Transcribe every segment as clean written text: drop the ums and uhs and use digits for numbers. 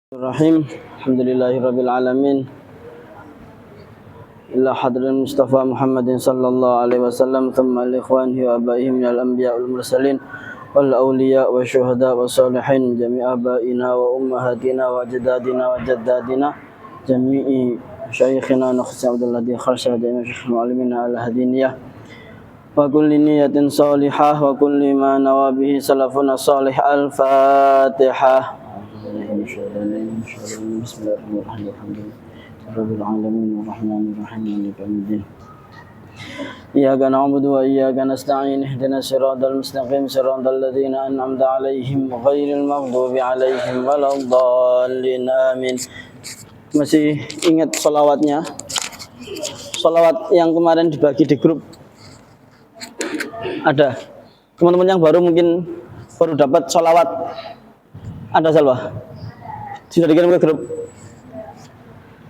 Bismillahirrahmanirrahim. Alhamdulillahirabbil alamin. Illa hadratil Mustafa Muhammadin sallallahu alaihi wasallam thumma li ikhwanihi wa abaihi minal anbiya wal mursalin wal awliya wa syuhada wa salihin jami' abaina wa ummahatina wa ajdadina wa jaddadina jami'i syayikhina Nukhsi Abdul Ladhi Khalsah jami'i syekh mu'allimina ala hadiniyah wa kulli niyatin salihah wa kulli ma nawabihi salafuna salih. Al-Fatihah. Bismillahirrahmanirrahim. Rabbil alamin arrahmanirrahim maliki yaumiddin. Iyyaka na'budu wa iyyaka nasta'in ihdinas siratal mustaqim siratal ladzina an'amta 'alaihim ghairil maghdubi 'alaihim waladdallin. Amin. Masih ingat sholawatnya? Sholawat yang kemarin dibagi di grup ada. Teman-teman yang baru mungkin baru dapat sholawat. Ada Salwa? Sudah dikirim ke grup?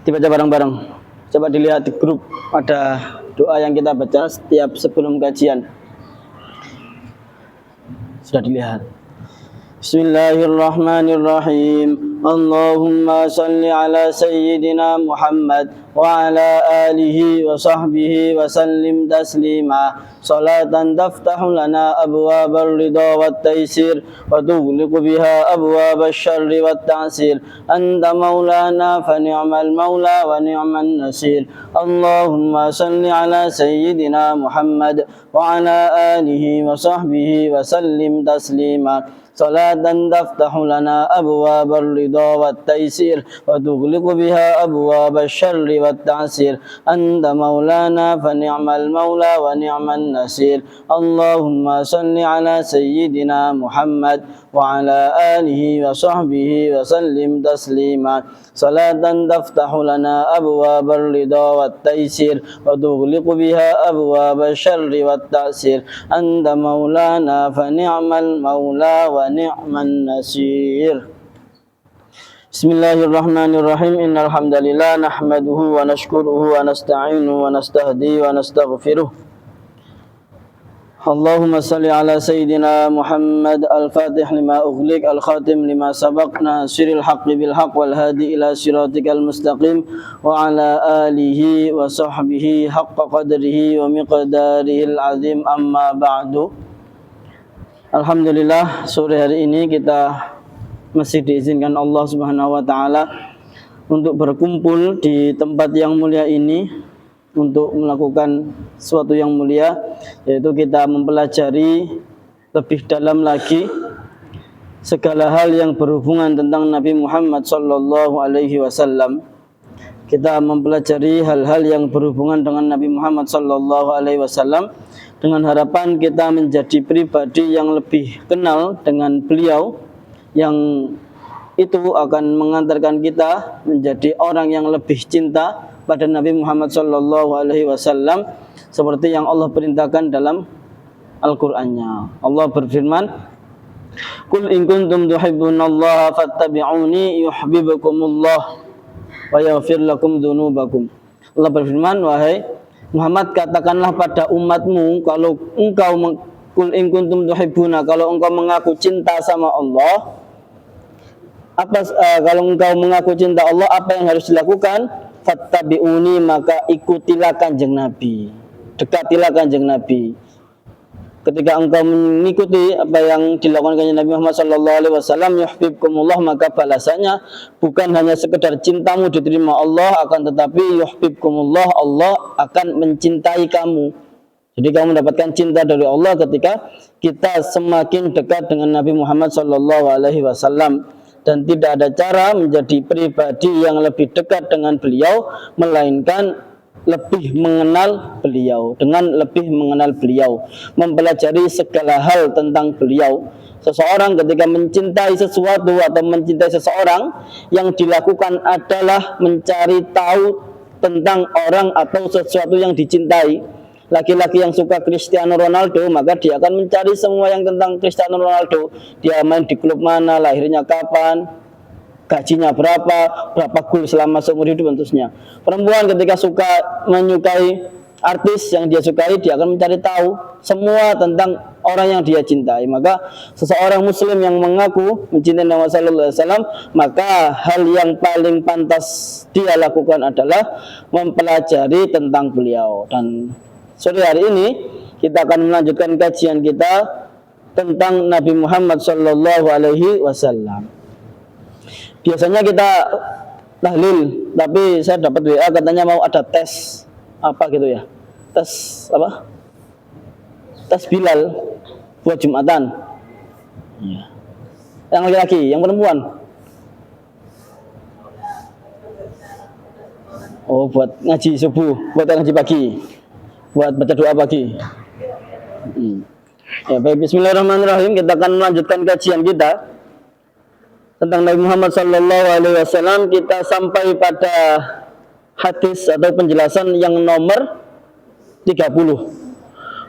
Dibaca bareng-bareng. Coba dilihat di grup, ada doa yang kita baca setiap sebelum kajian. Sudah dilihat. Bismillahirrahmanirrahim. Allahumma salli ala sayyidina Muhammad wa ala alihi wa sahbihi wa sallim taslima. Salatan taftahu lana abwabar ridha wat taysir wa tughliqu biha abwabasy syarri wat ta'sir. Anta maulana fa ni'mal maula wa ni'man nasir. Allahumma salli ala sayyidina Muhammad wa ala alihi wa sahbihi wa sallim taslima. Salatan taftahu lana abwabar ridha wat taysir wa tughliqu biha abwabasy syarri wat ta'sir. Anta maulana fa ni'mal maula wa ni'man nasir. Allahumma salli ala sayyidina Muhammad wa ala alihi wa sahbihi wa sallim taslima. Salatan taftahu lana abwabar ridha wat taysir wa tughliqu biha abwabasy syarri wat ta'sir. Anta maulana fa ni'mal maula wa ni'man nasir. Bismillahirrahmanirrahim. Innal hamdalillah nahmaduhu wa nashkuruhu wa nasta'inuhu wa nastahdihi wa nastaghfiruh. Allahumma salli ala sayyidina Muhammad al-fatih lima ughliq al-khatim lima sabaq nasiril haqqi bil haqq wal hadi ila siratikal mustaqim wa ala alihi wa sahbihi haqqa qadrihi wa miqdarihil azim. Amma ba'du. Alhamdulillah, sore hari ini kita masih diizinkan Allah Subhanahu wa taala untuk berkumpul di tempat yang mulia ini untuk melakukan sesuatu yang mulia, yaitu kita mempelajari lebih dalam lagi segala hal yang berhubungan tentang Nabi Muhammad sallallahu alaihi wasallam. Kita mempelajari hal-hal yang berhubungan dengan Nabi Muhammad sallallahu alaihi wasallam dengan harapan kita menjadi pribadi yang lebih kenal dengan beliau, yang itu akan mengantarkan kita menjadi orang yang lebih cinta pada Nabi Muhammad sallallahu alaihi wasallam seperti yang Allah perintahkan dalam Al-Qur'annya. Allah berfirman, "Qul in kuntum tuhibbunallaha fattabi'uni yuhibbukumullah wa yaghfir lakum dzunubakum." Allah berfirman, wahai Muhammad, katakanlah pada umatmu, kalau engkau qul in kuntum tuhibbuna, kalau engkau mengaku cinta sama Allah, kalau engkau mengaku cinta Allah, apa yang harus dilakukan? Fattabi'uni, maka ikutilah kanjeng Nabi, dekatilah kanjeng Nabi. Ketika engkau mengikuti apa yang dilakukan kanjeng Nabi Muhammad sallallahu alaihi wasallam, yuhibbukumullah, maka balasannya bukan hanya sekedar cintamu diterima Allah, akan tetapi yuhibbukumullah, Allah akan mencintai kamu. Jadi kamu mendapatkan cinta dari Allah ketika kita semakin dekat dengan Nabi Muhammad sallallahu alaihi wasallam. Dan tidak ada cara menjadi pribadi yang lebih dekat dengan beliau melainkan lebih mengenal beliau. Dengan lebih mengenal beliau, mempelajari segala hal tentang beliau. Seseorang ketika mencintai sesuatu atau mencintai seseorang, yang dilakukan adalah mencari tahu tentang orang atau sesuatu yang dicintai. Laki-laki yang suka Cristiano Ronaldo, maka dia akan mencari semua yang tentang Cristiano Ronaldo. Dia main di klub mana, lahirnya kapan, gajinya berapa gol selama seumur hidup, tentunya. Perempuan ketika menyukai artis yang dia sukai, dia akan mencari tahu semua tentang orang yang dia cintai. Maka seseorang muslim yang mengaku mencintai Nabi sallallahu alaihi wasallam, maka hal yang paling pantas dia lakukan adalah mempelajari tentang beliau. Dan sore hari ini kita akan melanjutkan kajian kita tentang Nabi Muhammad sallallahu alaihi wasallam. Biasanya kita tahlil, tapi saya dapat WA katanya mau ada tes apa gitu ya. Tes apa? Tes Bilal buat Jumatan. Ya. Yang laki-laki, yang perempuan. Oh, buat ngaji subuh, buat ngaji pagi, buat baca doa pagi. Ya, baik, bismillahirrahmanirrahim. Kita akan melanjutkan kajian kita tentang Nabi Muhammad sallallahu alaihi wasallam. Kita sampai pada hadis atau penjelasan yang nomor 30.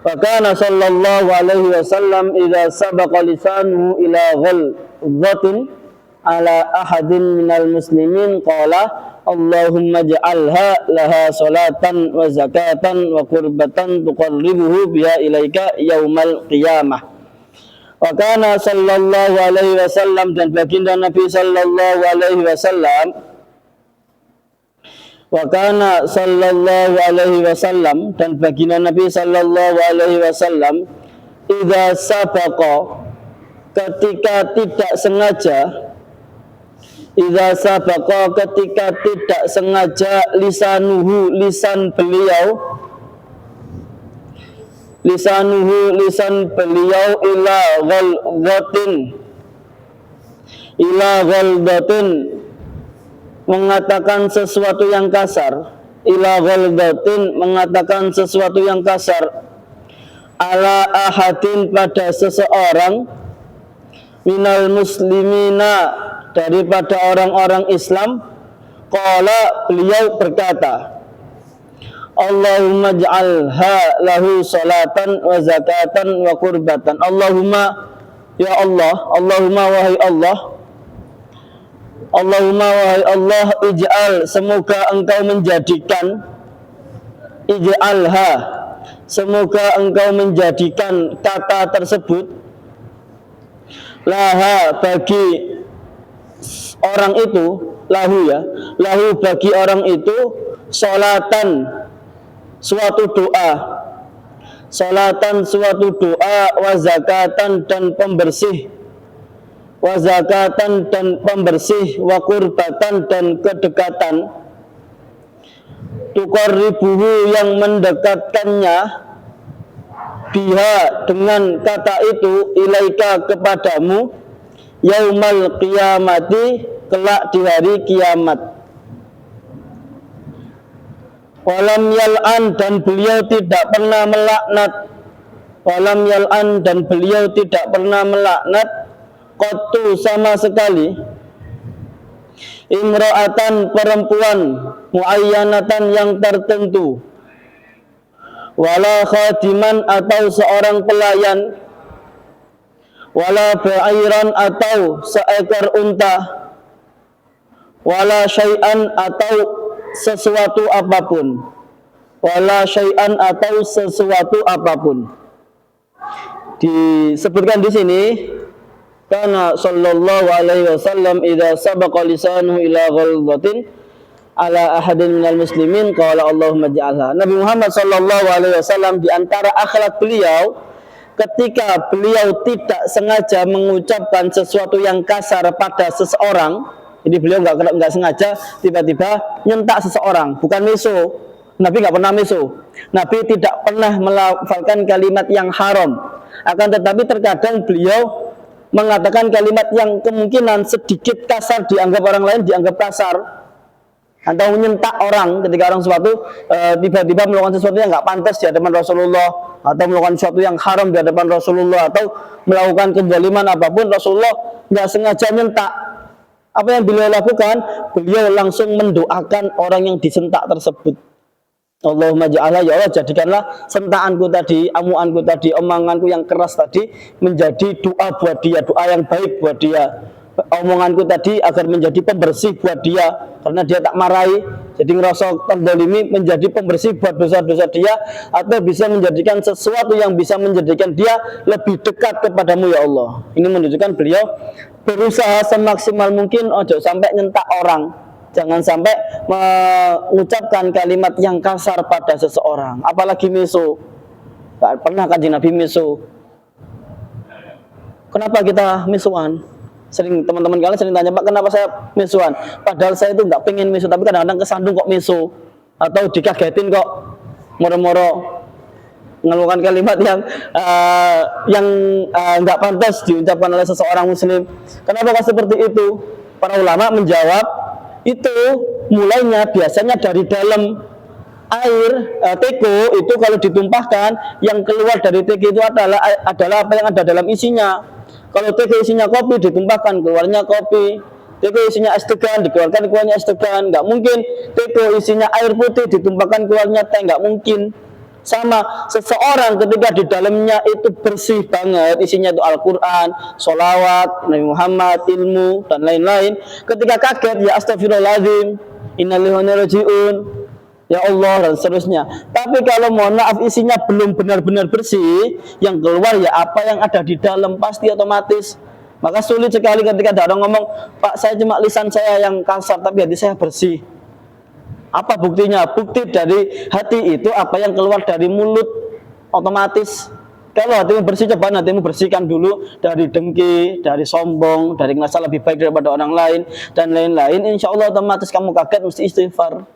Wa kana sallallahu alaihi wasallam idza sabaqa lisanuhu ila ghalzatin ala ahadin minal muslimin qala Allahumma ja'alha laha salatan wa zakatan wa qurbatan tuqarribuhu biha ilaika yaumal qiyamah. Wa kana sallallahu alaihi wasallam, dan baginda Nabi sallallahu alaihi wasallam, wa kana sallallahu alaihi wasallam, dan baginda Nabi sallallahu alaihi wasallam, idza sabaqa, ketika tidak sengaja, idza sabaqa, ketika tidak sengaja, lisanuhu, lisan beliau, lisanuhu, lisan beliau, ila ghaldatin, mengatakan sesuatu yang kasar, ila ghaldatin, mengatakan sesuatu yang kasar, ala ahadin, pada seseorang, minal muslimina, daripada orang-orang Islam, qala, beliau berkata, Allahumma ja'alha lahu salatan wa zakatan wa qurbatan. Allahumma, ya Allah, Allahumma wahai Allah, Allahumma wahai Allah, ij'al, semoga engkau menjadikan, ij'alha, semoga engkau menjadikan kata tersebut, laha, bagi orang itu, lahu ya, lahu bagi orang itu, salatan, suatu doa, salatan, suatu doa, wa zakatan, dan pembersih, wa zakatan, dan pembersih, wa qurbatan, dan kedekatan, tuqarribuhu, yang mendekatkannya, biha, dengan kata itu, ilaika, kepadamu, yaumal qiyamati, kelak di hari kiamat. Walam yal'an, dan beliau tidak pernah melaknat, walam yal'an, dan beliau tidak pernah melaknat, qattu, sama sekali, imra'atan, perempuan, muayyanatan, yang tertentu, wala khadiman, atau seorang pelayan, wala ba'iran, atau seekor unta, wala syai'an, atau sesuatu apapun, wala syai'an, atau sesuatu apapun. Disebutkan di sini, kana sallallahu alaihi wasallam idza sabaqa lisanuhu ila ghalzatin ala ahadin minal muslimin qala Allahumma ja'alha. Nabi Muhammad sallallahu alaihi wasallam, di antara akhlak beliau, ketika beliau tidak sengaja mengucapkan sesuatu yang kasar pada seseorang, jadi beliau nggak sengaja tiba-tiba nyentak seseorang, bukan meso. Nabi nggak pernah meso. Nabi tidak pernah melafalkan kalimat yang haram. Akan tetapi terkadang beliau mengatakan kalimat yang kemungkinan sedikit kasar, dianggap orang lain dianggap kasar, atau menyentak orang ketika orang sesuatu tiba-tiba melakukan sesuatu yang nggak pantas di hadapan Rasulullah, atau melakukan sesuatu yang haram di hadapan Rasulullah, atau melakukan kezaliman apapun, Rasulullah nggak sengaja nyentak. Apa yang beliau lakukan? Beliau langsung mendoakan orang yang disentak tersebut. Allahumma ja'alha, ya Allah, jadikanlah sentaanku tadi, amuanku tadi, omonganku yang keras tadi menjadi doa buat dia, doa yang baik buat dia. Omonganku tadi agar menjadi pembersih buat dia, karena dia tak marahi Jadi ngerasa terdolimi menjadi pembersih buat dosa-dosa dia, atau bisa menjadikan sesuatu yang bisa menjadikan dia lebih dekat kepadamu ya Allah. Ini menunjukkan beliau berusaha semaksimal mungkin ojo sampai nyentak orang. Jangan sampai mengucapkan kalimat yang kasar pada seseorang, apalagi meso. Gak pernah Kanjeng Nabi meso. Kenapa kita mesuan? Sering teman-teman kalian sering tanya, Pak, kenapa saya mesuan? Padahal saya itu nggak pengen mesu, tapi kadang-kadang kesandung kok mesu, atau dikagetin kok moro-moro mengeluarkan kalimat yang nggak pantas diucapkan oleh seseorang muslim. Kenapa kok seperti itu? Para ulama menjawab, itu mulainya biasanya dari dalam air teko itu kalau ditumpahkan, yang keluar dari teko itu adalah apa yang ada dalam isinya. Kalau teko isinya kopi ditumpahkan, keluarnya kopi. Teko isinya es degan, dikeluarkan keluarnya es degan. Nggak mungkin teko isinya air putih ditumpahkan keluarnya teh, nggak mungkin. Sama seseorang ketika di dalamnya itu bersih banget, isinya itu Al-Quran, sholawat, Nabi Muhammad, ilmu, dan lain-lain. Ketika kaget, ya astagfirullahaladzim, innalillahi wa inna ilaihi raji'un, ya Allah, dan seterusnya. Tapi kalau mohon maaf isinya belum benar-benar bersih, yang keluar ya apa yang ada di dalam, pasti otomatis. Maka sulit sekali ketika ada orang ngomong, Pak, saya cuma lisan saya yang kasar tapi hati saya bersih. Apa buktinya? Bukti dari hati itu apa yang keluar dari mulut otomatis. Kalau hatimu bersih, coba hatimu bersihkan dulu dari dengki, dari sombong, dari ngerasa lebih baik daripada orang lain, dan lain-lain. Insya Allah otomatis kamu kaget mesti istighfar.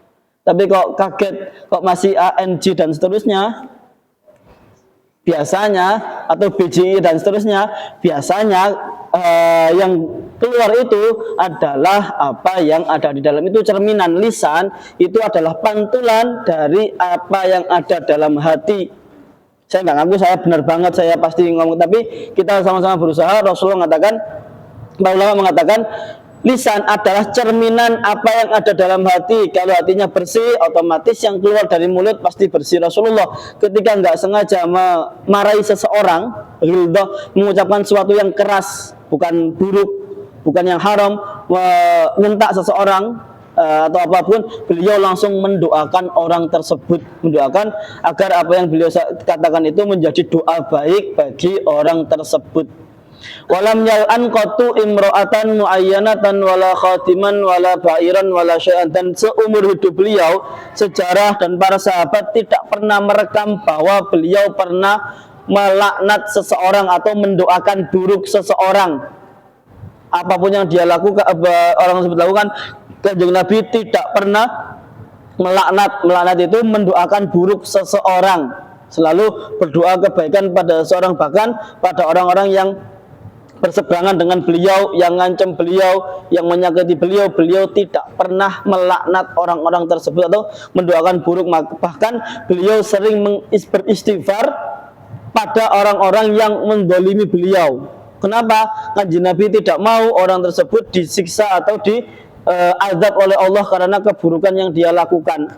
Tapi kok kaget, kok masih ANG dan seterusnya, biasanya, atau BJI dan seterusnya, biasanya yang keluar itu adalah apa yang ada di dalam itu. Cerminan lisan itu adalah pantulan dari apa yang ada dalam hati. Saya nggak ngaku saya benar banget, saya pasti ngomong, tapi kita sama-sama berusaha. Rasulullah mengatakan, para ulama mengatakan, lisan adalah cerminan apa yang ada dalam hati. Kalau hatinya bersih, otomatis yang keluar dari mulut pasti bersih. Rasulullah ketika nggak sengaja memarahi seseorang, mengucapkan sesuatu yang keras, bukan buruk, bukan yang haram, menyentak seseorang atau apapun, beliau langsung mendoakan orang tersebut, mendoakan agar apa yang beliau katakan itu menjadi doa baik bagi orang tersebut. Walam yal'an qatu imra'atan muayyanatan wala khatiman wala ba'iran wala syai'an. Dan seumur hidup beliau, sejarah dan para sahabat tidak pernah merekam bahwa beliau pernah melaknat seseorang atau mendoakan buruk seseorang. Apapun yang dia lakukan, orang tersebut lakukan, Kanjeng Nabi tidak pernah melaknat. Melaknat itu mendoakan buruk seseorang, selalu berdoa kebaikan pada seseorang, bahkan pada orang-orang yang berseberangan dengan beliau, yang ngancam beliau, yang menyakiti beliau, beliau tidak pernah melaknat orang-orang tersebut atau mendoakan buruk. Bahkan beliau sering beristighfar pada orang-orang yang mendolimi beliau. Kenapa? Kanjeng Nabi tidak mau orang tersebut disiksa atau diazab oleh Allah karena keburukan yang dia lakukan.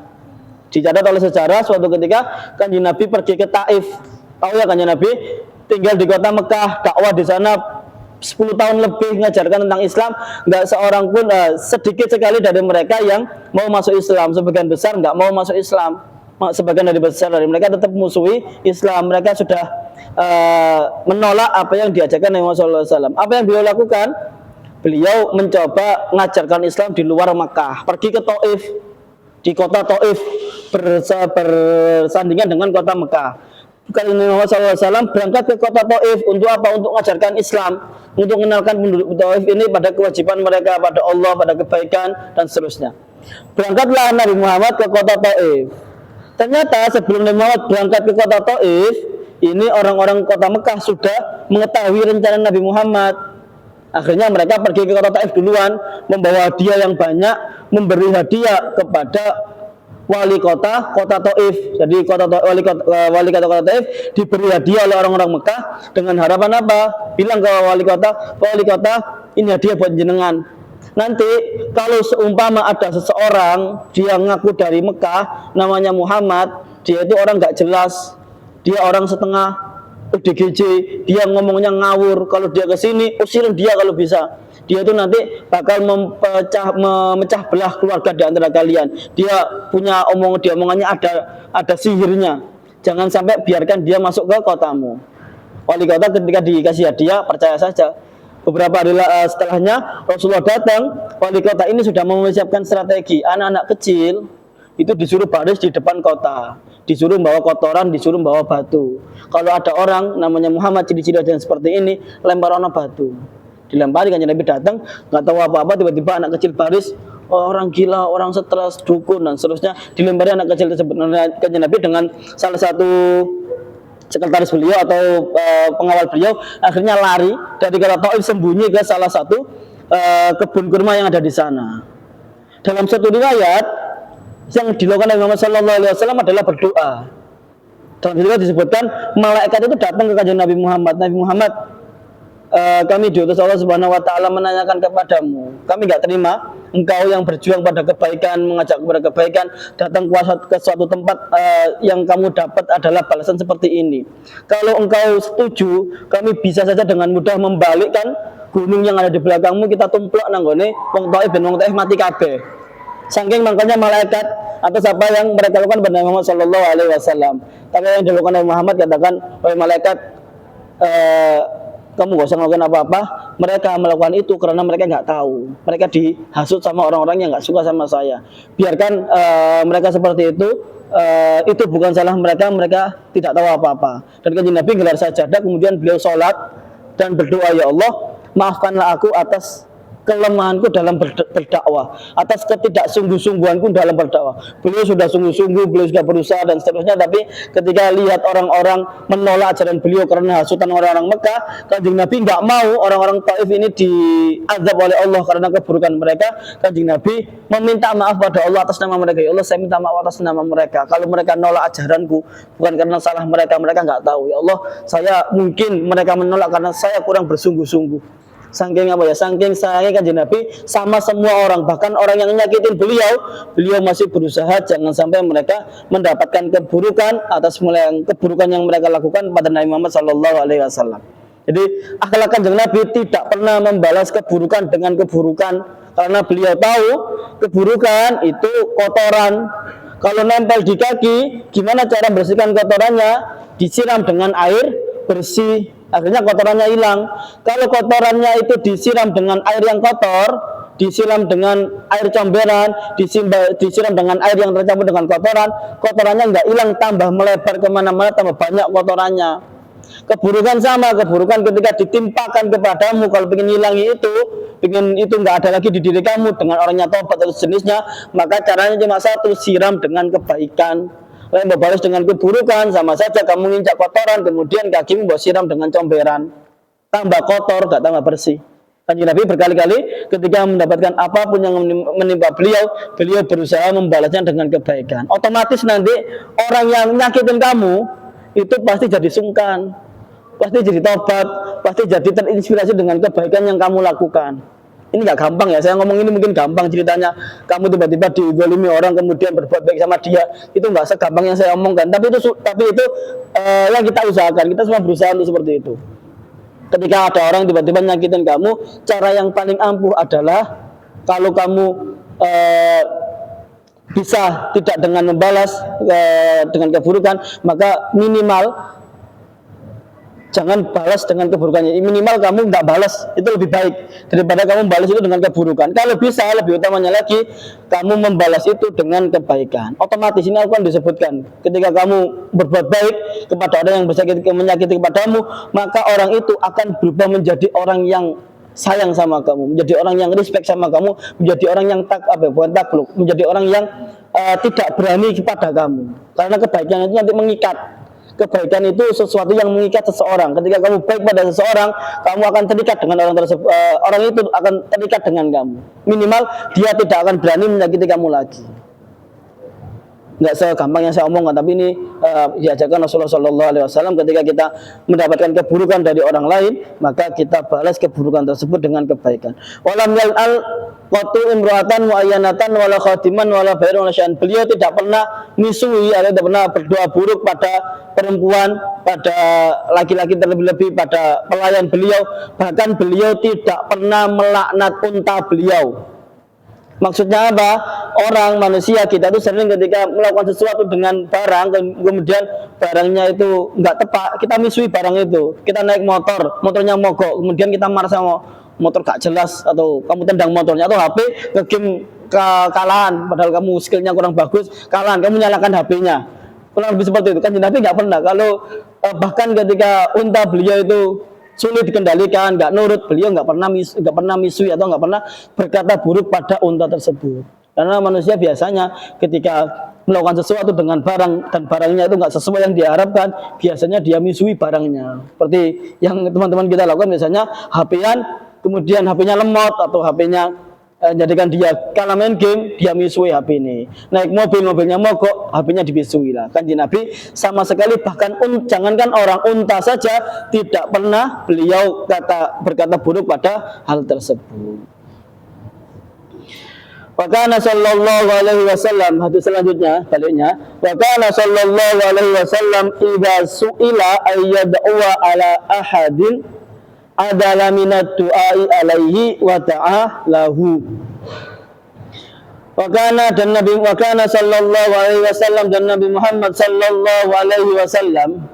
Dicatat oleh sejarah, suatu ketika Kanjeng Nabi pergi ke Taif. Tahu ya, Kanjeng Nabi tinggal di kota Mekah, dakwah di sana 10 tahun lebih, mengajarkan tentang Islam. Nggak seorang pun, sedikit sekali dari mereka yang mau masuk Islam. Sebagian besar nggak mau masuk Islam. Sebagian besar dari mereka tetap musuhi Islam. Mereka sudah menolak apa yang diajarkan Nabi Muhammad SAW. Apa yang beliau lakukan? Beliau mencoba mengajarkan Islam di luar Makkah. Pergi ke Taif, di kota Taif, bersandingan dengan kota Mekah. Nabi Muhammad SAW berangkat ke kota Taif untuk apa? Untuk mengajarkan Islam, untuk mengenalkan penduduk Taif ini pada kewajiban mereka, pada Allah, pada kebaikan, dan seterusnya. Berangkatlah Nabi Muhammad ke kota Taif. Ternyata sebelum Nabi Muhammad berangkat ke kota Taif, ini orang-orang kota Mekah sudah mengetahui rencana Nabi Muhammad. Akhirnya mereka pergi ke kota Taif duluan, membawa hadiah yang banyak, memberi hadiah kepada wali kota Taif. Jadi wali kota Taif diberi hadiah oleh orang-orang Mekah dengan harapan apa? Bilang ke wali kota, ini hadiah buat jenengan. Nanti kalau seumpama ada seseorang dia ngaku dari Mekah, namanya Muhammad, dia itu orang nggak jelas, dia orang setengah ODGJ, dia ngomongnya ngawur. Kalau dia ke sini, usirin dia kalau bisa. Dia itu nanti bakal memecah belah keluarga di antara kalian. Dia punya omongannya ada sihirnya. Jangan sampai biarkan dia masuk ke kotamu. Wali kota ketika dikasih hadiah, percaya saja. Beberapa hari setelahnya Rasulullah datang, wali kota ini sudah mempersiapkan strategi. Anak-anak kecil itu disuruh baris di depan kota, disuruh bawa kotoran, disuruh bawa batu. Kalau ada orang namanya Muhammad ciri-ciri dan seperti ini, lempar ono batu. Dilempari, Kanjeng Nabi datang, nggak tahu apa-apa, tiba-tiba anak kecil baris, orang gila, orang stres, dukun dan seterusnya, dilempari anak kecil tersebut. Kanjeng Nabi dengan salah satu sekretaris beliau atau pengawal beliau akhirnya lari dari kota Taif, sembunyi ke salah satu kebun kurma yang ada di sana. Dalam satu riwayat yang dilakukan oleh Muhammad SAW adalah berdoa. Dalam riwayat disebutkan malaikat itu datang ke Kanjeng Nabi Muhammad. Nabi Muhammad, kami diutus Allah Subhanahu Wa Taala menanyakan kepadamu. Kami nggak terima engkau yang berjuang pada kebaikan, mengajak kepada kebaikan, datang ke suatu tempat yang kamu dapat adalah balasan seperti ini. Kalau engkau setuju, kami bisa saja dengan mudah membalikkan gunung yang ada di belakangmu, kita tumplok nanggone wong Taif ben wong Taif mati kabeh. Saking makanya malaikat atas apa yang mereka lakukan pada Muhammad Sallallahu Alaihi Wasallam. Tapi yang dilakukan oleh Muhammad katakan, oleh malaikat, kamu gak usah melakukan apa-apa. Mereka melakukan itu karena mereka nggak tahu. Mereka dihasut sama orang-orang yang nggak suka sama saya. Biarkan mereka seperti itu bukan salah mereka. Mereka tidak tahu apa-apa. Dan Kanjeng Nabi gelar sajadah, kemudian beliau sholat dan berdoa, ya Allah, maafkanlah aku atas kelemahanku dalam berdakwah, atas ketidaksungguh-sungguhanku dalam berdakwah. Beliau sudah sungguh-sungguh, beliau sudah berusaha dan seterusnya, tapi ketika lihat orang-orang menolak ajaran beliau karena hasutan orang-orang Mekah, Kanjeng Nabi nggak mau orang-orang Taif ini diazab oleh Allah karena keburukan mereka. Kanjeng Nabi meminta maaf pada Allah atas nama mereka. Ya Allah, saya minta maaf atas nama mereka. Kalau mereka nolak ajaranku bukan karena salah mereka, mereka nggak tahu. Ya Allah, saya mungkin mereka menolak karena saya kurang bersungguh-sungguh. Saking apa ya, saking sayangnya Kanjeng Nabi sama semua orang, bahkan orang yang nyakitin beliau masih berusaha jangan sampai mereka mendapatkan keburukan atas mulai keburukan yang mereka lakukan pada Nabi Muhammad Sallallahu Alaihi Wasallam. Jadi akhlak Kanjeng Nabi tidak pernah membalas keburukan dengan keburukan, karena beliau tahu keburukan itu kotoran. Kalau nempel di kaki, gimana cara bersihkan kotorannya? Disiram dengan air bersih, akhirnya kotorannya hilang. Kalau kotorannya itu disiram dengan air yang kotor, disiram dengan air comberan, disiram dengan air yang tercampur dengan kotoran, kotorannya nggak hilang, tambah melebar kemana-mana, tambah banyak kotorannya. Keburukan sama, keburukan ketika ditimpakan kepadamu, kalau ingin hilangi ingin itu nggak ada lagi di diri kamu dengan orangnya tobat atau sejenisnya, maka caranya cuma satu, siram dengan kebaikan. Lain berbalas dengan keburukan, sama saja kamu nginjak kotoran, kemudian kakimu bawa siram dengan comberan, tambah kotor, gak tambah bersih. Kanjeng Nabi berkali-kali ketika mendapatkan apapun yang menimpa beliau berusaha membalasnya dengan kebaikan. Otomatis nanti orang yang nyakitin kamu itu pasti jadi sungkan, pasti jadi tobat, pasti jadi terinspirasi dengan kebaikan yang kamu lakukan. Ini nggak gampang ya, saya ngomong ini mungkin gampang ceritanya. Kamu tiba-tiba dizalimi orang kemudian berbuat baik sama dia, itu nggak segampang yang saya omongkan. Tapi itu yang kita usahakan, kita semua berusaha untuk seperti itu. Ketika ada orang tiba-tiba nyakitin kamu, cara yang paling ampuh adalah kalau kamu bisa tidak dengan membalas dengan keburukan, maka minimal jangan balas dengan keburukannya. Minimal kamu nggak balas, itu lebih baik daripada kamu balas itu dengan keburukan. Kalau bisa, lebih utamanya lagi, kamu membalas itu dengan kebaikan. Otomatis ini akan disebutkan. Ketika kamu berbuat baik kepada orang yang menyakiti kepadamu, maka orang itu akan berubah menjadi orang yang sayang sama kamu, menjadi orang yang respect sama kamu, menjadi orang yang takluk, menjadi orang yang tidak berani kepada kamu. Karena kebaikan itu nanti mengikat. Kebaikan itu sesuatu yang mengikat seseorang. Ketika kamu baik pada seseorang, kamu akan terikat dengan orang tersebut. Orang itu akan terikat dengan kamu. Minimal dia tidak akan berani menyakiti kamu lagi. nggak segampang yang saya omongkan, tapi ini diajarkan Rasulullah Shallallahu Alaihi Wasallam. Ketika kita mendapatkan keburukan dari orang lain, maka kita balas keburukan tersebut dengan kebaikan. Walam yal'al qatu imra'atan mu'ayyanatan wala khatiman wala bayran wala syai'an. Beliau tidak pernah misui atau tidak pernah berdoa buruk pada perempuan, pada laki-laki, terlebih-lebih pada pelayan beliau. Bahkan beliau tidak pernah melaknat unta beliau. Maksudnya apa? Orang manusia kita itu sering ketika melakukan sesuatu dengan barang, kemudian barangnya itu nggak tepat, kita misui barang itu. Kita naik motor, motornya mogok, kemudian kita marah sama motor gak jelas, atau kamu tendang motornya, atau HP ke game kalahan, padahal kamu skillnya kurang bagus, kalahan, kamu nyalakan HP-nya. Kurang lebih seperti itu kan. Nabi nggak pernah. Kalau bahkan ketika unta beliau itu sulit dikendalikan, nggak nurut, beliau nggak pernah misui atau nggak pernah berkata buruk pada unta tersebut. Karena manusia biasanya ketika melakukan sesuatu dengan barang dan barangnya itu nggak sesuai yang diharapkan, biasanya dia misui barangnya. Seperti yang teman-teman kita lakukan, misalnya HP-an, kemudian HP-nya lemot atau HP-nya jadikan dia kalah main game, dia misui HP ini. Naik mobil, mobilnya mogok, HP-nya dimisui lah. Kanjeng Nabi sama sekali, bahkan jangankan orang, unta saja tidak pernah beliau berkata buruk pada hal tersebut. Wa kana sallallahu alaihi wasallam, hadis selanjutnya baliknya, wa kana sallallahu alaihi wasallam idza su'ila ayyad'a ala ahadin adalah minat du'ai alaihi wa ta'a lahu. Wakana dan Nabi Wakana sallallahu alaihi wasallam dan Nabi Muhammad sallallahu alaihi wasallam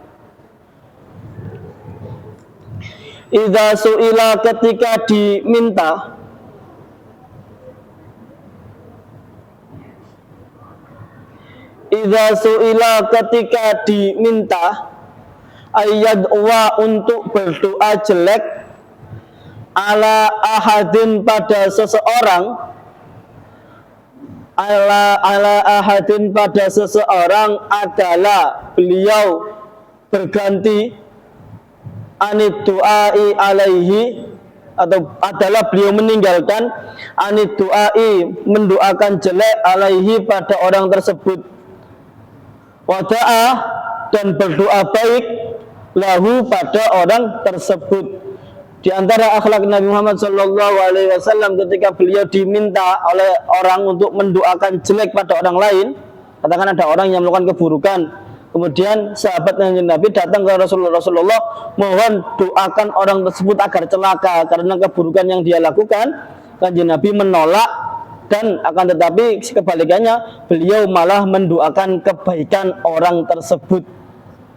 idza su'ila, ketika diminta, idza su'ila, ketika diminta, ayyad'a, untuk berdoa jelek, ala ahadin, pada seseorang, ala ahadin, pada seseorang, adalah beliau berganti, anid du'ai alaihi, atau adalah beliau meninggalkan, anid du'ai, mendoakan jelek, alaihi, pada orang tersebut, wada'a, dan berdoa baik, lahu, pada orang tersebut. Di antara akhlak Nabi Muhammad sallallahu alaihi wasallam ketika beliau diminta oleh orang untuk mendoakan jelek pada orang lain, katakan ada orang yang melakukan keburukan, kemudian sahabat Nabi datang ke Rasulullah, mohon doakan orang tersebut agar celaka karena keburukan yang dia lakukan. Kanjeng Nabi menolak, dan akan tetapi kebalikannya, beliau malah mendoakan kebaikan orang tersebut.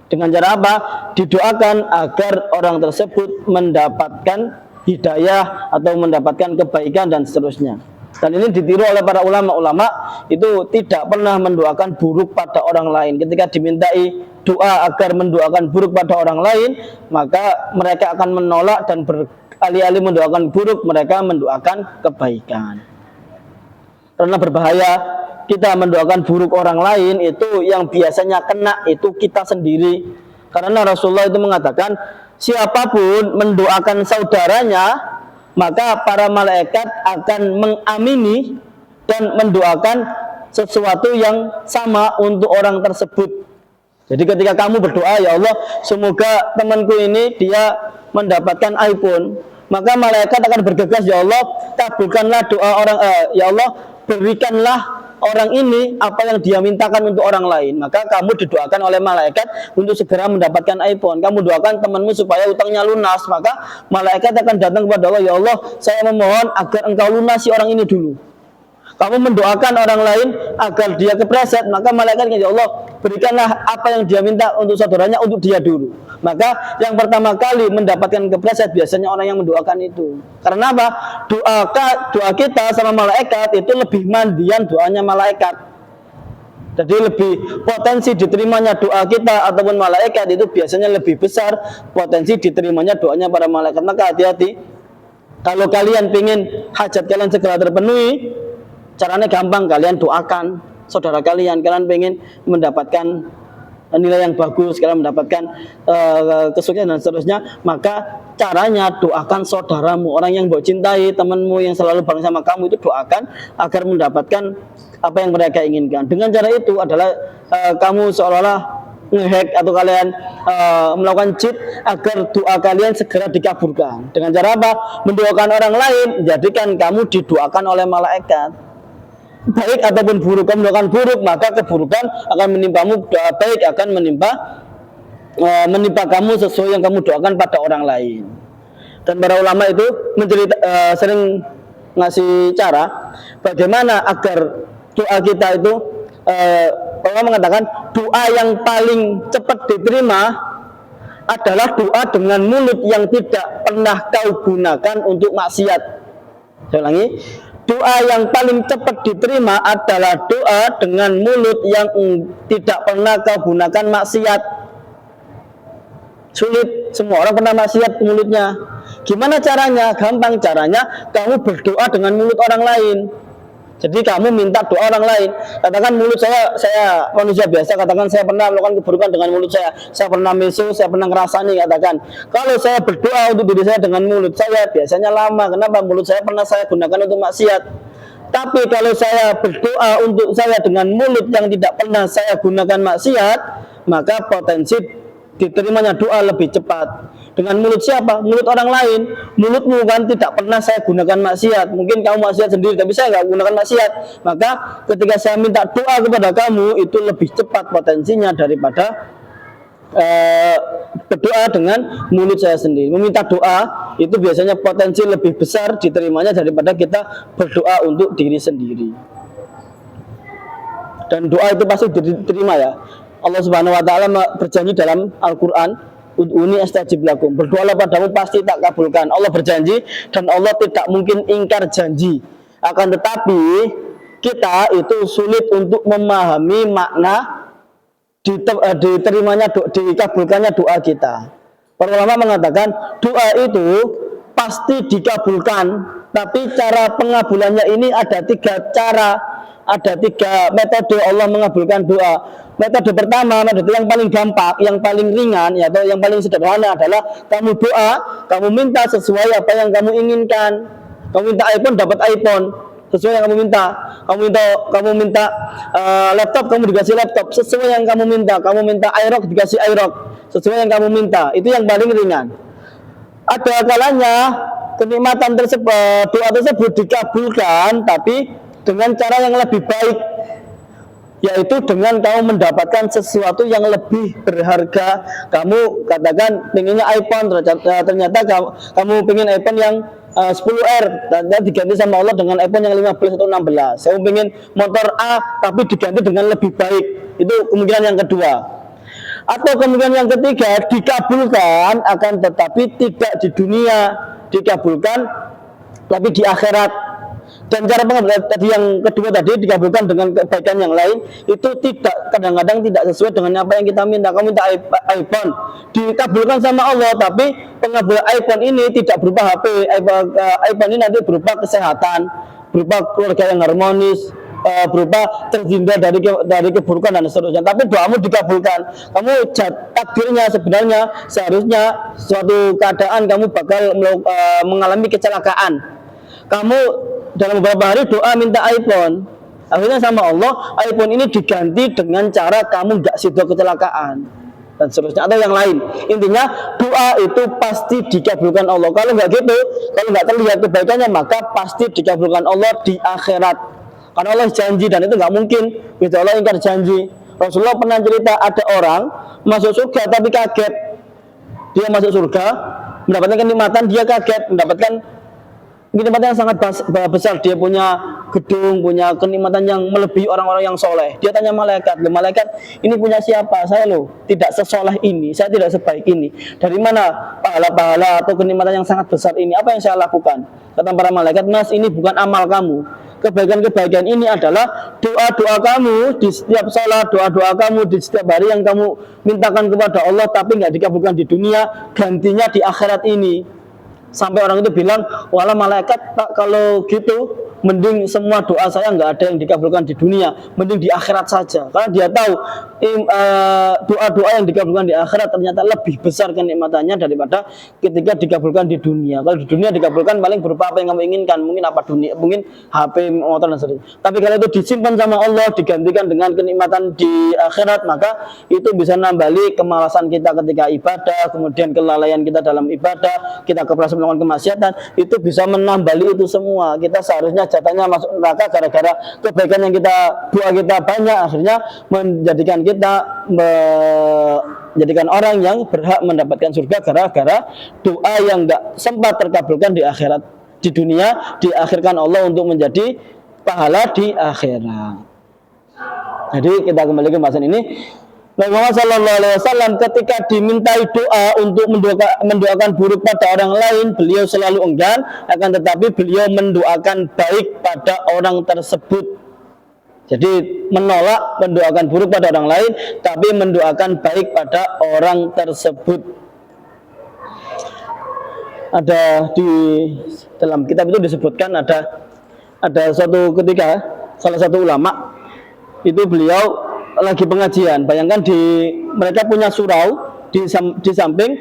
Dengan cara apa? Didoakan agar orang tersebut mendapatkan hidayah atau mendapatkan kebaikan dan seterusnya. Dan ini ditiru oleh para ulama-ulama, itu tidak pernah mendoakan buruk pada orang lain. Ketika dimintai doa agar mendoakan buruk pada orang lain, maka mereka akan menolak dan beralih-alih mendoakan buruk, mereka mendoakan kebaikan. Karena berbahaya kita mendoakan buruk orang lain, itu yang biasanya kena itu kita sendiri. Karena Rasulullah itu mengatakan, siapapun mendoakan saudaranya, maka para malaikat akan mengamini dan mendoakan sesuatu yang sama untuk orang tersebut. Jadi ketika kamu berdoa, ya Allah, semoga temanku ini dia mendapatkan iPhone, maka malaikat akan bergegas, ya Allah, kabulkanlah doa orang, ya Allah, berikanlah orang ini apa yang dia mintakan untuk orang lain. Maka kamu didoakan oleh malaikat untuk segera mendapatkan iPhone. Kamu doakan temanmu supaya utangnya lunas, maka malaikat akan datang kepada Allah, ya Allah, saya memohon agar engkau lunasi orang ini dulu. Kamu mendoakan orang lain agar dia kepleset, maka malaikat, ya Allah, berikanlah apa yang dia minta untuk saudaranya, untuk dia dulu. Maka yang pertama kali mendapatkan kepleset biasanya orang yang mendoakan itu. Karena apa? Doa kita sama malaikat itu lebih mandian doanya malaikat. Jadi lebih potensi diterimanya doa kita ataupun malaikat itu biasanya lebih besar potensi diterimanya doanya para malaikat. Maka hati-hati, kalau kalian ingin hajat kalian segera terpenuhi, caranya gampang, kalian doakan saudara kalian pengen mendapatkan nilai yang bagus, kalian mendapatkan kesuksesan dan seterusnya, maka caranya doakan saudaramu, orang yang kau cintai, temanmu yang selalu bareng sama kamu, itu doakan agar mendapatkan apa yang mereka inginkan. Dengan cara itu adalah kamu seolah-olah ngehack atau kalian melakukan cheat agar doa kalian segera dikabulkan. Dengan cara apa? Mendoakan orang lain, jadikan kamu didoakan oleh malaikat. Baik ataupun buruk, kamu melakukan buruk, maka keburukan akan menimpamu, doa baik akan menimpa kamu sesuai yang kamu doakan pada orang lain. Dan para ulama itu sering ngasih cara bagaimana agar doa kita itu orang mengatakan doa yang paling cepat diterima adalah doa dengan mulut yang tidak pernah kau gunakan untuk maksiat. Saya ulangi, doa yang paling cepat diterima adalah doa dengan mulut yang tidak pernah kau gunakan maksiat. Sulit, semua orang pernah maksiat mulutnya. Gimana caranya? Gampang caranya, kamu berdoa dengan mulut orang lain. Jadi kamu minta doa orang lain. Katakan mulut saya manusia biasa, katakan saya pernah melakukan keburukan dengan mulut saya pernah meso, saya pernah ngerasani, katakan. Kalau saya berdoa untuk diri saya dengan mulut saya, biasanya lama. Kenapa? Mulut saya pernah saya gunakan untuk maksiat. Tapi kalau saya berdoa untuk saya dengan mulut yang tidak pernah saya gunakan maksiat, maka potensi diterimanya doa lebih cepat. Dengan mulut siapa? Mulut orang lain. Mulutmu kan tidak pernah saya gunakan maksiat. Mungkin kamu maksiat sendiri, tapi saya nggak gunakan maksiat. Maka ketika saya minta doa kepada kamu, itu lebih cepat potensinya daripada berdoa dengan mulut saya sendiri. Meminta doa itu biasanya potensi lebih besar diterimanya daripada kita berdoa untuk diri sendiri. Dan doa itu pasti diterima ya. Allah Subhanahu wa taala berjanji dalam Al-Qur'an, "Ud'uni astajib lakum." Berdoalah padamu pasti tak kabulkan. Allah berjanji dan Allah tidak mungkin ingkar janji. Akan tetapi kita itu sulit untuk memahami makna diterimanya dikabulkannya doa kita. Para ulama mengatakan doa itu pasti dikabulkan, tapi cara pengabulannya ini ada 3 cara. Ada 3 metode Allah mengabulkan doa. Metode pertama, metode yang paling gampang, yang paling ringan, atau yang paling sederhana adalah kamu doa, kamu minta sesuai apa yang kamu inginkan. Kamu minta iPhone, dapat iPhone sesuai yang kamu minta. Kamu minta laptop, kamu dikasih laptop sesuai yang kamu minta. Kamu minta iRock, dikasih iRock sesuai yang kamu minta. Itu yang paling ringan. Ada kalanya kenikmatan tersebut, doa tersebut dikabulkan, tapi dengan cara yang lebih baik, yaitu dengan kamu mendapatkan sesuatu yang lebih berharga. Kamu katakan pengennya iPhone, ternyata kamu pengen iPhone yang 10R dan diganti sama Allah dengan iPhone yang 15 atau 16. Kamu pengen motor A tapi diganti dengan lebih baik. Itu kemungkinan yang kedua. Atau kemungkinan yang ketiga, dikabulkan akan tetapi tidak di dunia, dikabulkan tapi di akhirat. Dan cara pengabulan tadi yang kedua tadi dikabulkan dengan kebaikan yang lain, itu kadang-kadang tidak sesuai dengan apa yang kita minta. Kamu minta iPhone, dikabulkan sama Allah, tapi pengabulan iPhone ini tidak berupa HP. iPhone ini nanti berupa kesehatan, berupa keluarga yang harmonis, berupa terhindar dari keburukan dan seterusnya. Tapi doamu dikabulkan. Kamu takdirnya sebenarnya seharusnya suatu keadaan kamu bakal mengalami kecelakaan. Kamu dalam beberapa hari doa minta iPhone, akhirnya sama Allah iPhone ini diganti dengan cara kamu nggak sido kecelakaan dan seterusnya atau yang lain. Intinya doa itu pasti dikabulkan Allah. Kalau nggak gitu, kalau nggak terlihat kebaikannya, maka pasti dikabulkan Allah di akhirat. Karena Allah janji dan itu nggak mungkin gitu Allah ingkar janji. Rasulullah pernah cerita ada orang masuk surga tapi kaget. Dia masuk surga mendapatkan kenikmatan, dia kaget mendapatkan kenikmatan yang sangat besar. Dia punya gedung, punya kenikmatan yang melebihi orang-orang yang soleh. Dia tanya malaikat, malaikat ini punya siapa? Saya loh tidak sesoleh ini, saya tidak sebaik ini. Dari mana pahala-pahala atau kenikmatan yang sangat besar ini? Apa yang saya lakukan? Kata para malaikat, Mas, ini bukan amal kamu. Kebaikan-kebaikan ini adalah doa-doa kamu di setiap salat, doa-doa kamu di setiap hari yang kamu mintakan kepada Allah tapi nggak dikabulkan di dunia, gantinya di akhirat ini. Sampai orang itu bilang, wala malaikat, Pak, kalau gitu mending semua doa saya nggak ada yang dikabulkan di dunia, mending di akhirat saja. Karena dia tahu doa-doa yang dikabulkan di akhirat ternyata lebih besar kenikmatannya daripada ketika dikabulkan di dunia. Kalau di dunia dikabulkan paling berupa apa yang kamu inginkan, mungkin apa dunia, mungkin HP, motor dan seterusnya. Tapi kalau itu disimpan sama Allah, digantikan dengan kenikmatan di akhirat, maka itu bisa nambali kemalasan kita ketika ibadah, kemudian kelalaian kita dalam ibadah, kita keperasan melakukan kemaksiatan, itu bisa menambali itu semua. Kita seharusnya jatahnya masuk neraka gara-gara kebaikan yang kita doa kita banyak, akhirnya menjadikan kita menjadikan orang yang berhak mendapatkan surga gara-gara doa yang enggak sempat terkabulkan di akhirat. Di dunia diakhirkan Allah untuk menjadi pahala di akhirat. Jadi kita kembali ke bahasan ini. Nabi Muhammad SAW ketika dimintai doa untuk mendoakan buruk pada orang lain, beliau selalu enggan, akan tetapi beliau mendoakan baik pada orang tersebut. Jadi menolak mendoakan buruk pada orang lain, tapi mendoakan baik pada orang tersebut. Ada di dalam kitab itu disebutkan ada suatu ketika salah satu ulama itu beliau lagi pengajian. Bayangkan mereka punya surau di samping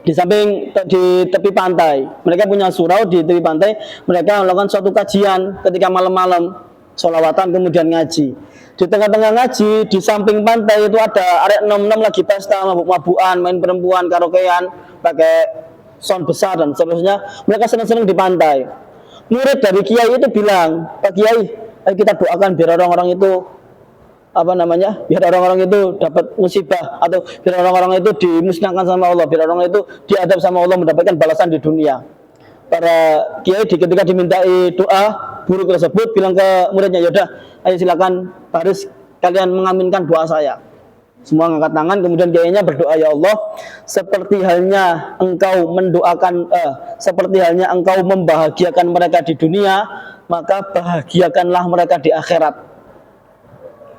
di tepi pantai. Mereka punya surau di tepi pantai. Mereka melakukan suatu kajian ketika malam-malam, sholawatan kemudian ngaji. Di tengah-tengah ngaji di samping pantai itu ada arek nom-nom lagi pesta, mabuk-mabukan, main perempuan, karaokean, pakai sound besar dan seterusnya. Mereka senang-senang di pantai. Murid dari kiai itu bilang, "Pak Kiai, ayo kita doakan biar orang-orang itu biar orang-orang itu dapat musibah, atau biar orang-orang itu dimusnahkan sama Allah, biar orang itu diadab sama Allah, mendapatkan balasan di dunia." Para kiai ketika dimintai doa buruk tersebut bilang ke muridnya, "Yaudah, ayo silakan baris kalian mengaminkan doa saya." Semua angkat tangan, kemudian kiainya berdoa, "Ya Allah, seperti halnya engkau membahagiakan mereka di dunia, maka bahagiakanlah mereka di akhirat."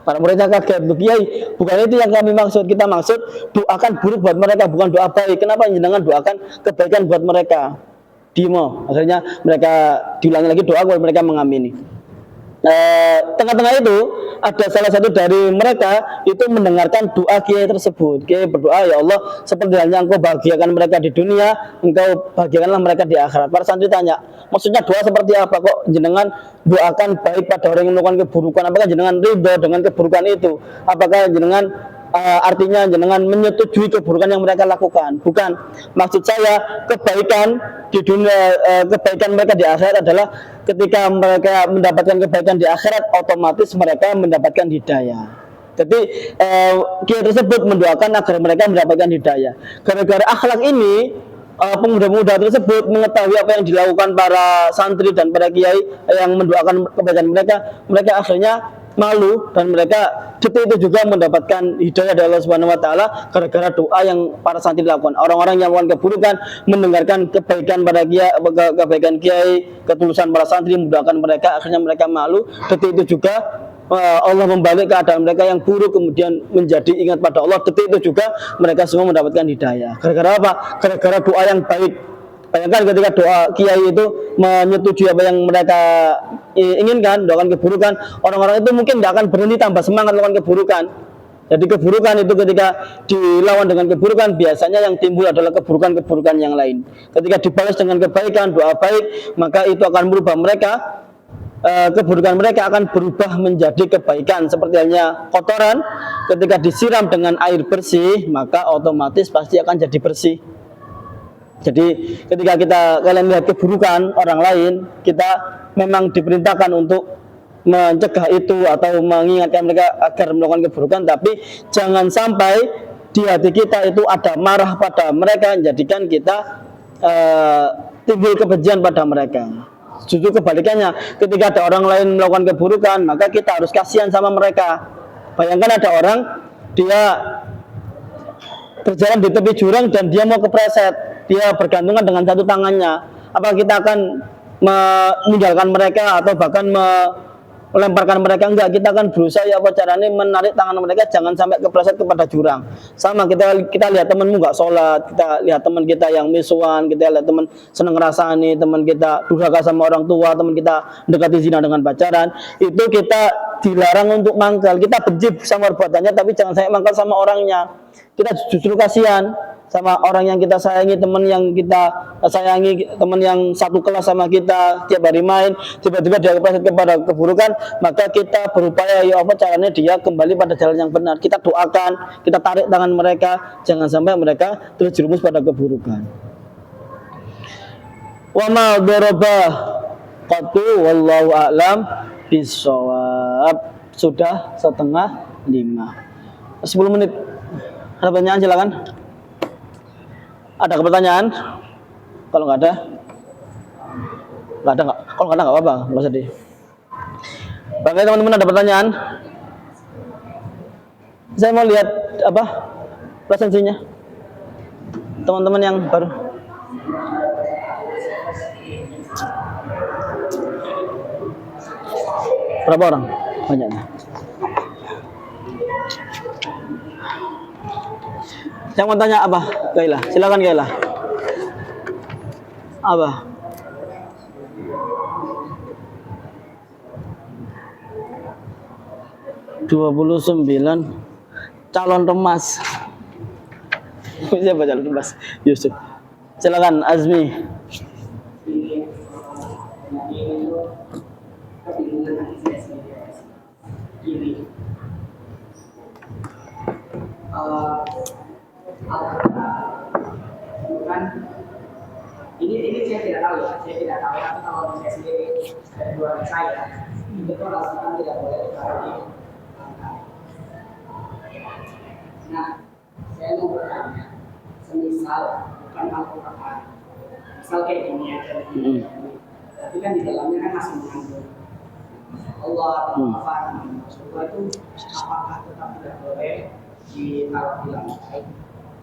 Para muridnya kaget, "Kiai, bukan itu yang kami maksud. Kita maksud doakan buruk buat mereka, bukan doa baik. Kenapa jenengan doakan kebaikan buat mereka?" Dimo. Akhirnya mereka diulangi lagi doa buat mereka mengamini. Tengah-tengah itu ada salah satu dari mereka itu mendengarkan doa kiai tersebut. Kiai berdoa, "Ya Allah, seperti halnya engkau bahagiakan mereka di dunia, engkau bahagiakanlah mereka di akhirat." Para santri tanya, "Maksudnya doa seperti apa kok jenengan doakan baik pada orang yang melakukan keburukan? Apakah jenengan ridho dengan keburukan itu? Apakah jenengan artinya jenengan menyetujui keburukan yang mereka lakukan?" "Bukan. Maksud saya kebaikan di dunia, kebaikan mereka di akhirat adalah ketika mereka mendapatkan kebaikan di akhirat, otomatis mereka mendapatkan hidayah." Jadi kiai tersebut mendoakan agar mereka mendapatkan hidayah. Gara-gara akhlak ini, pemuda-pemuda tersebut mengetahui apa yang dilakukan para santri dan para kiai yang mendoakan kebaikan mereka akhirnya malu, dan mereka detik itu juga mendapatkan hidayah dari Allah Subhanahu wa taala gara-gara doa yang para santri lakukan. Orang-orang yang melakukan keburukan mendengarkan kebaikan para kiai, kebaikan kiai, ketulusan para santri mendoakan mereka, akhirnya mereka malu. Detik itu juga Allah membalik keadaan mereka yang buruk kemudian menjadi ingat pada Allah. Detik itu juga mereka semua mendapatkan hidayah. Gara-gara apa? Gara-gara doa yang baik. Bayangkan ketika doa kiai itu menyetujui apa yang mereka inginkan, doakan keburukan, orang-orang itu mungkin tidak akan berhenti tambah semangat melakukan keburukan. Jadi keburukan itu ketika dilawan dengan keburukan, biasanya yang timbul adalah keburukan-keburukan yang lain. Ketika dibalas dengan kebaikan, doa baik, maka itu akan merubah mereka, keburukan mereka akan berubah menjadi kebaikan. Seperti halnya kotoran, ketika disiram dengan air bersih, maka otomatis pasti akan jadi bersih. Jadi ketika kalian lihat keburukan orang lain, kita memang diperintahkan untuk mencegah itu atau mengingatkan mereka agar melakukan keburukan, tapi jangan sampai di hati kita itu ada marah pada mereka, jadikan kita timbul kebencian pada mereka. Justru kebalikannya, ketika ada orang lain melakukan keburukan, maka kita harus kasihan sama mereka. Bayangkan ada orang, dia berjalan di tepi jurang dan dia mau kepleset, dia bergantungan dengan satu tangannya. Apakah kita akan meninggalkan mereka atau bahkan melemparkan mereka, enggak, kita akan berusaha ya apa caranya menarik tangan mereka jangan sampai kepleset kepada jurang. Sama kita lihat temanmu enggak sholat, kita lihat teman kita yang misuan, kita lihat teman seneng ngerasani, teman kita durhaka sama orang tua, teman kita dekati zina dengan pacaran, itu kita dilarang untuk mangkal. Kita benci sama perbuatannya, tapi jangan sampai mangkal sama orangnya. Kita justru kasihan sama orang yang kita sayangi, teman yang kita sayangi, teman yang satu kelas sama kita, tiap hari main, tiba-tiba dia kepleset kepada keburukan, maka kita berupaya ya apa caranya dia kembali pada jalan yang benar. Kita doakan, kita tarik tangan mereka, jangan sampai mereka terjerumus pada keburukan. Wa ma daraba qatu wallahu a'lam bisawab. Sudah 4:30. 10 menit. Ada pertanyaan silakan. Ada pertanyaan? Kalau nggak ada, nggak. Kalau nggak ada nggak apa-apa, nggak sedih. Bagaimana teman-teman, ada pertanyaan? Saya mau lihat apa presensinya. Teman-teman yang baru. Berapa orang? Banyaknya. Yang mau tanya apa? Kailah, silakan Kailah. Apa? $29 calon remas. Siapa calon remas? Yusuf. Silakan Azmi. Bukan ini saya tidak tahu ya, tapi kalau saya sendiri dari dua saya itu alasan tidak boleh ditaruh. Nah, saya mau bertanya, semisal bukan Al-Quran, misal kayak gini aja, tapi kan di dalamnya kan masih mengandung Allah atau apa Rasulullah, itu apakah tetap tidak boleh ditaruh di lantai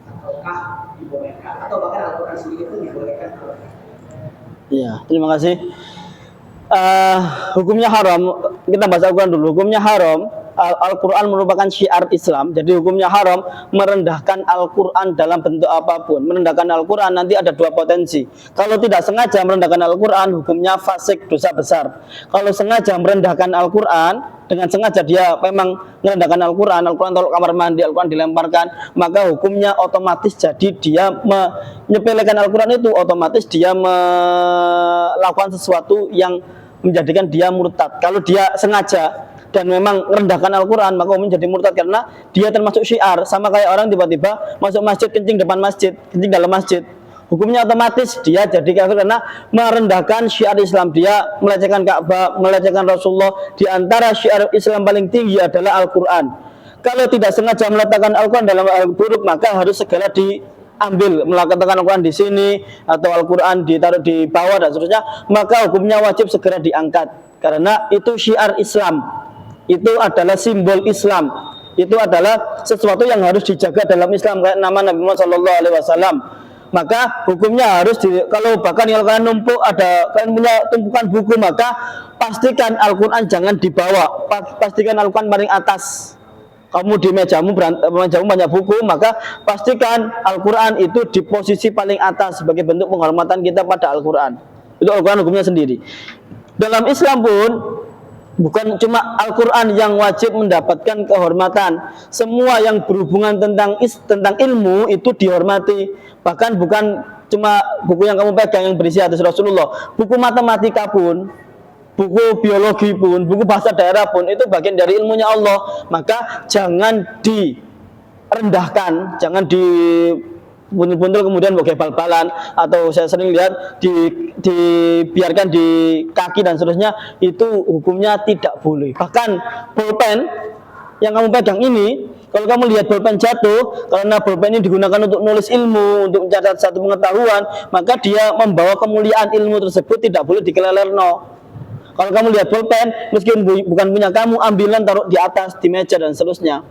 ataukah dibolehkan, atau bahkan Al-Quran sendiri pun dibolehkan? Iya, terima kasih. Hukumnya haram, kita bahas Al-Quran dulu. Hukumnya haram, Al-Quran merupakan syiar Islam. Jadi hukumnya haram merendahkan Al-Quran dalam bentuk apapun. Merendahkan Al-Quran nanti ada dua potensi. Kalau tidak sengaja merendahkan Al-Quran, hukumnya fasik, dosa besar. Kalau sengaja merendahkan Al-Quran, dengan sengaja dia memang merendahkan Al-Quran taruh kamar mandi, Al-Quran dilemparkan, maka hukumnya otomatis jadi dia menyepelekan Al-Quran itu, otomatis dia melakukan sesuatu yang menjadikan dia murtad. Kalau dia sengaja dan memang merendahkan Al-Quran, maka umumnya jadi murtad karena dia termasuk syiar. Sama kayak orang tiba-tiba masuk masjid, kencing depan masjid, kencing dalam masjid, hukumnya otomatis dia jadi kafir karena merendahkan syiar Islam. Dia melecehkan Ka'bah, melecehkan Rasulullah. Di antara syiar Islam paling tinggi adalah Al-Quran. Kalau tidak sengaja meletakkan Al-Quran dalam hal buruk, maka harus segera diambil, meletakkan Al-Quran di sini atau Al-Quran ditaruh di bawah dan seterusnya, maka hukumnya wajib segera diangkat karena itu syiar Islam, itu adalah simbol Islam, itu adalah sesuatu yang harus dijaga dalam Islam, kayak nama Nabi Muhammad SAW. Maka hukumnya harus kalau bahkan kalau kalian numpuk, ada kalian punya tumpukan buku, maka pastikan Al-Quran jangan dibawa, pastikan Al-Quran paling atas. Kamu di mejamu banyak buku, maka pastikan Al-Quran itu di posisi paling atas sebagai bentuk penghormatan kita pada Al-Quran. Itu Al-Quran hukumnya sendiri. Dalam Islam pun bukan cuma Al-Quran yang wajib mendapatkan kehormatan. Semua yang berhubungan tentang ilmu itu dihormati. Bahkan bukan cuma buku yang kamu pegang yang berisi hadis Rasulullah, buku matematika pun, buku biologi pun, buku bahasa daerah pun, itu bagian dari ilmunya Allah. Maka jangan direndahkan, jangan buntul-buntul kemudian pakai bal-balan, atau saya sering lihat dibiarkan di kaki dan seterusnya, itu hukumnya tidak boleh. Bahkan bolpen yang kamu pegang ini, kalau kamu lihat bolpen jatuh, karena bolpen ini digunakan untuk nulis ilmu, untuk mencatat satu pengetahuan, maka dia membawa kemuliaan ilmu tersebut, tidak boleh dikelelerno. Kalau kamu lihat bolpen, meskipun bukan punya kamu, ambilan taruh di atas, di meja dan seterusnya.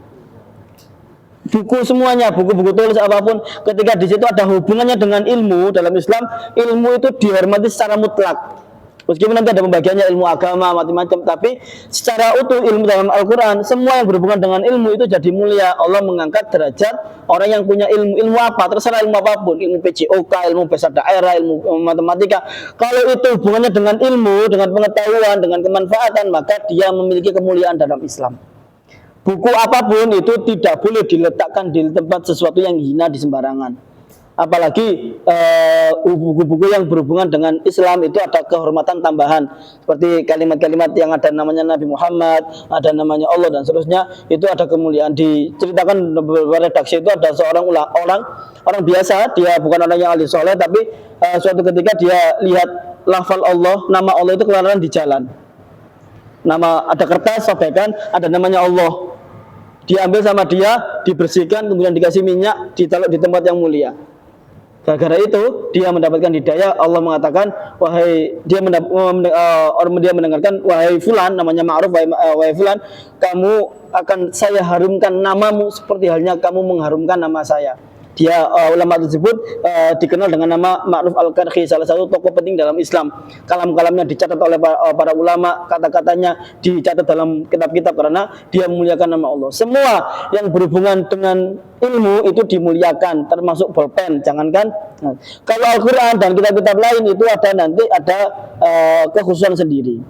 Buku semuanya, buku-buku tulis apapun, ketika di situ ada hubungannya dengan ilmu dalam Islam, ilmu itu dihormati secara mutlak. Meskipun nanti ada pembagiannya ilmu agama, macam-macam, tapi secara utuh ilmu dalam Al-Quran, semua yang berhubungan dengan ilmu itu jadi mulia. Allah mengangkat derajat orang yang punya ilmu. Ilmu apa? Terserah ilmu apapun. Ilmu PJOK, ilmu bahasa daerah, ilmu matematika. Kalau itu hubungannya dengan ilmu, dengan pengetahuan, dengan kemanfaatan, maka dia memiliki kemuliaan dalam Islam. Buku apapun itu tidak boleh diletakkan di tempat sesuatu yang hina di sembarangan. Apalagi buku-buku yang berhubungan dengan Islam itu ada kehormatan tambahan, seperti kalimat-kalimat yang ada namanya Nabi Muhammad, ada namanya Allah dan seterusnya. Itu ada kemuliaan. Diceritakan beberapa redaksi itu ada seorang orang biasa, dia bukan orang yang ahli soleh, tapi suatu ketika dia lihat lafal Allah, nama Allah itu keluaran di jalan. Nama, ada kertas sobekan, ada namanya Allah. Diambil sama dia, dibersihkan, kemudian dikasih minyak, ditaruh di tempat yang mulia. Gara-gara itu dia mendapatkan hidayah. Allah mengatakan, dia mendengarkan, wahai fulan, namanya Ma'ruf, wahai fulan, kamu akan saya harumkan namamu seperti halnya kamu mengharumkan nama saya. Dia ulama tersebut dikenal dengan nama Ma'ruf Al-Karhi, salah satu tokoh penting dalam Islam. Kalam-kalamnya dicatat oleh para ulama, kata-katanya dicatat dalam kitab-kitab karena dia memuliakan nama Allah. Semua yang berhubungan dengan ilmu itu dimuliakan, termasuk bolpen. Jangankan kalau Al-Quran dan kitab-kitab lain itu ada kekhususan sendiri.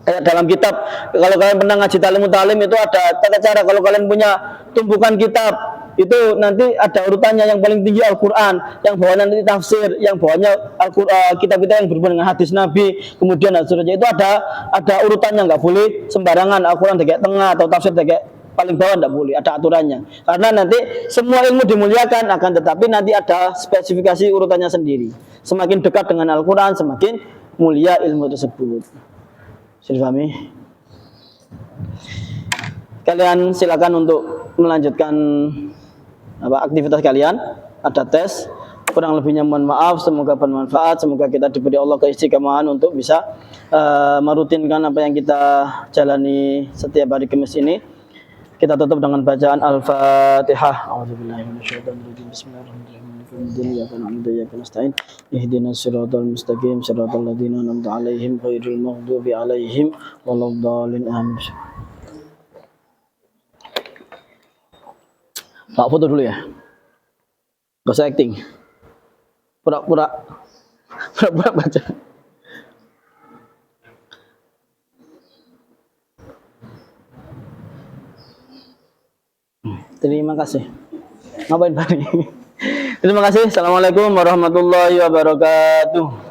Kayak dalam kitab, kalau kalian pernah ngaji talim itu ada tata cara. Kalau kalian punya tumpukan kitab, itu nanti ada urutannya. Yang paling tinggi Al-Quran, yang bawahnya nanti tafsir, yang bawahnya kitab-kitab yang berhubungan dengan hadis Nabi, kemudian seterusnya. Itu ada urutannya, nggak boleh sembarangan. Al-Quran kayak tengah atau tafsir kayak paling bawah, nggak boleh, ada aturannya. Karena nanti semua ilmu dimuliakan, akan tetapi nanti ada spesifikasi urutannya sendiri. Semakin dekat dengan Al-Quran, semakin mulia ilmu tersebut. Sudah pahami? Kalian silakan untuk melanjutkan aktivitas kalian. Ada tes. Kurang lebihnya mohon maaf. Semoga bermanfaat. Semoga kita diberi Allah keistiqomahan untuk bisa merutinkan apa yang kita jalani setiap hari Kamis ini. Kita tutup dengan bacaan Al-Fatihah. A'udzubillahiminasyaitonirrajim. Bismillahirrahmanirrahim. Ihdinas siratal mustaqim siratal ladzina an'amta 'alaihim ghairil maghdubi 'alaihim waladdallin. Amin. Pak foto dulu ya. Gak usah acting. Pura-pura baca. Terima kasih. Ngapain Pak? Terima kasih. Assalamualaikum warahmatullahi wabarakatuh.